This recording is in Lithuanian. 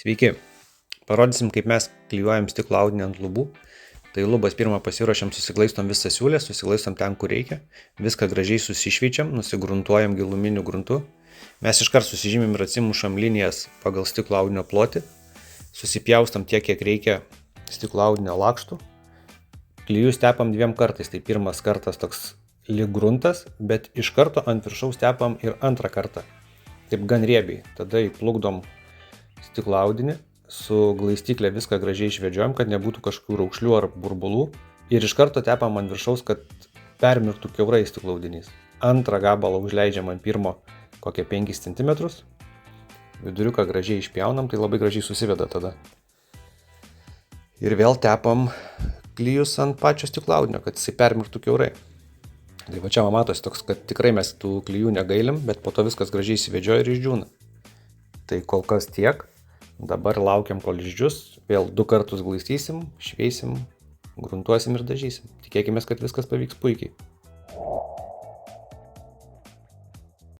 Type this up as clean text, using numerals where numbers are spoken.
Sveiki, parodysim, kaip mes klijuojam stiklo audinį ant lubų. Tai lubas pirmą pasiruošiam, susiglaistom visą siūlę, susiglaistom ten, kur reikia. Viską gražiai susišveičiam, nusigruntuojam giluminiu gruntu. Mes iškart susižymim ir atsimušam linijas pagal stiklo audinio plotį. Susipjaustam tiek, kiek reikia stiklo audinio lakštų. Klijus tepam 2 kartais. Tai pirmas kartas toks lyg gruntas, bet iš karto ant viršaus tepam ir antrą kartą. Taip gan riebiai. Tada įplukdom stiklo audinį, su glaistyklė viską gražiai išvedžiojam, kad nebūtų kažkokių raukšlių ar burbulų. Ir iš karto tepam ant viršaus, kad permirktų kiaurai stiklo audinys. Antrą gabalą užleidžiam ant pirmo kokią 5 cm. Viduriuką gražiai išpjaunam, tai labai gražiai susiveda tada. Ir vėl tepam klijus ant pačio stiklo audinio, kad jisai permirktų kiaurai. Tai va čia matosi toks, kad tikrai mes tų klijų negailim, bet po to viskas gražiai įsivedžioja ir išdžiūna. Tai kol kas tiek. Dabar laukiam, kol išdžius. Vėl 2 kartus glaistysim, šveisim, gruntuosim ir dažysim. Tikėkimės, kad viskas pavyks puikiai.